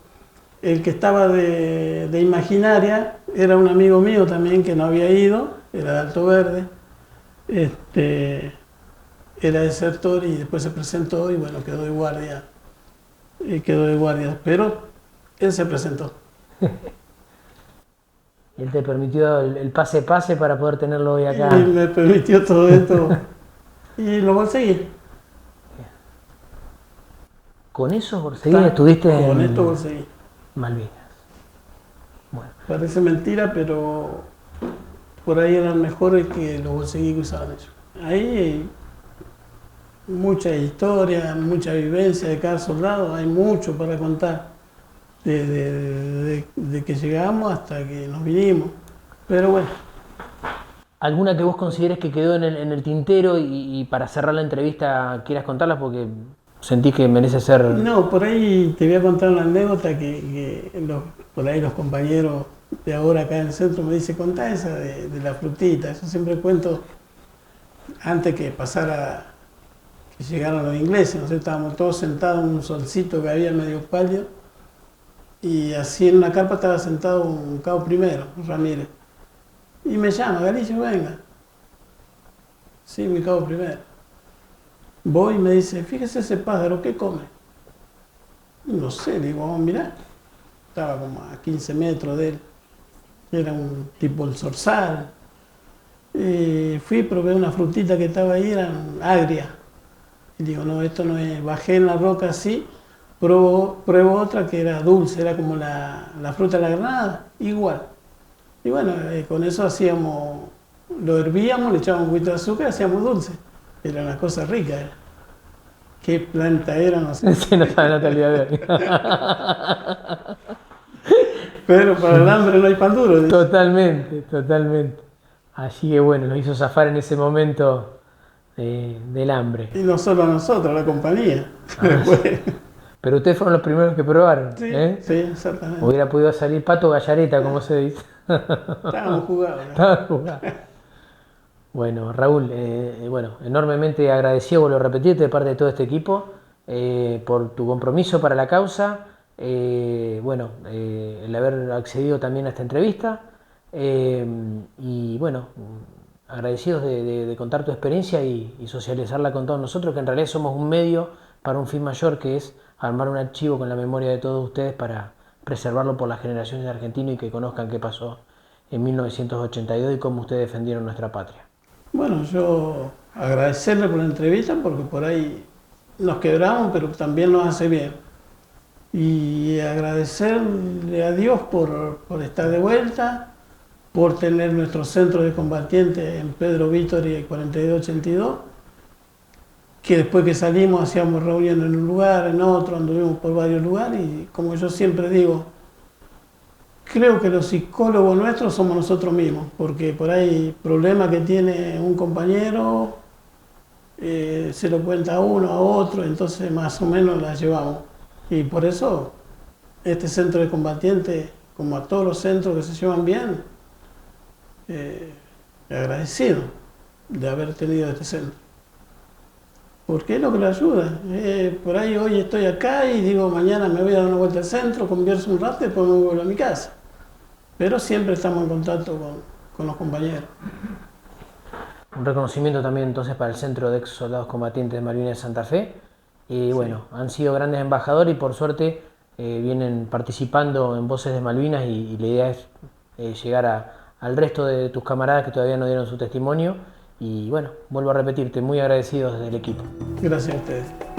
A: El que estaba de Imaginaria era un amigo mío también que no había ido, era de Alto Verde. Era desertor y después se presentó y bueno, quedó de guardia. Pero él se presentó.
B: Él te permitió el pase para poder tenerlo hoy acá.
A: Y me permitió todo esto y lo conseguí.
B: ¿Con eso conseguí? ¿Estuviste
A: con
B: en
A: esto conseguí.
B: Malvinas? Bueno.
A: Parece mentira, pero por ahí eran mejores que los conseguí que usaban ellos. Ahí hay mucha historia, mucha vivencia de cada soldado, hay mucho para contar. De que llegamos hasta que nos vinimos. Pero bueno.
B: ¿Alguna que vos consideres que quedó en el tintero y para cerrar la entrevista quieras contarla porque sentís que merece ser...?
A: No, por ahí te voy a contar una anécdota que por ahí los compañeros de ahora acá en el centro me dicen, contá esa de la frutita. Yo siempre cuento, antes que pasara, que llegaron los ingleses, nosotros estábamos todos sentados en un solcito que había medio pálido. Y así en una carpa estaba sentado un cabo primero, Ramírez. Y me llama, Galicia, venga. Sí, mi cabo primero. Voy y me dice, fíjese ese pájaro, ¿qué come? Y no sé, le digo, vamos a mirar. Estaba como a 15 metros de él. Era un tipo el zorzal. Y fui, probé una frutita que estaba ahí, eran agrias. Y digo, no, esto no es. Bajé en la roca así. Pruebo otra que era dulce, era como la fruta de la granada, igual. Y bueno, con eso hacíamos, lo hervíamos, le echábamos un poquito de azúcar y hacíamos dulce. Era una cosa rica. ¿Qué planta era? No sé.
B: Sí, no sabe, no te olvides de
A: Pero para el hambre no hay pan duro. Dice.
B: Totalmente. Así que bueno, nos hizo zafar en ese momento del hambre.
A: Y no solo a nosotros, a la compañía.
B: Pero ustedes fueron los primeros que probaron.
A: Sí, sí, exactamente.
B: Hubiera podido salir Pato Gallareta, como se dice.
A: Estábamos jugados.
B: Bueno, Raúl, enormemente agradecido, vuelvo a repetirte, de parte de todo este equipo, por tu compromiso para la causa, el haber accedido también a esta entrevista, y bueno, agradecidos de contar tu experiencia y socializarla con todos nosotros, que en realidad somos un medio para un fin mayor, que es armar un archivo con la memoria de todos ustedes para preservarlo por las generaciones de argentinos y que conozcan qué pasó en 1982 y cómo ustedes defendieron nuestra patria.
A: Bueno, yo agradecerle por la entrevista porque por ahí nos quebramos, pero también nos hace bien. Y agradecerle a Dios por estar de vuelta, por tener nuestro centro de combatientes en Pedro Vítor y 4282, que después que salimos hacíamos reuniones en un lugar, en otro, anduvimos por varios lugares y como yo siempre digo, creo que los psicólogos nuestros somos nosotros mismos, porque por ahí problemas que tiene un compañero se lo cuenta a uno, a otro, entonces más o menos la llevamos. Y por eso este centro de combatientes, como a todos los centros que se llevan bien, agradecido de haber tenido este centro. porque es lo que le ayuda. Por ahí hoy estoy acá y digo, mañana me voy a dar una vuelta al centro, converso un rato y después me vuelvo a mi casa. Pero siempre estamos en contacto con los compañeros.
B: Un reconocimiento también entonces para el Centro de Ex Soldados Combatientes de Malvinas de Santa Fe. Y bueno, han sido grandes embajadores y por suerte vienen participando en Voces de Malvinas y la idea es llegar al resto de tus camaradas que todavía no dieron su testimonio. Y bueno, vuelvo a repetirte, muy agradecidos desde el equipo.
A: Gracias a ustedes.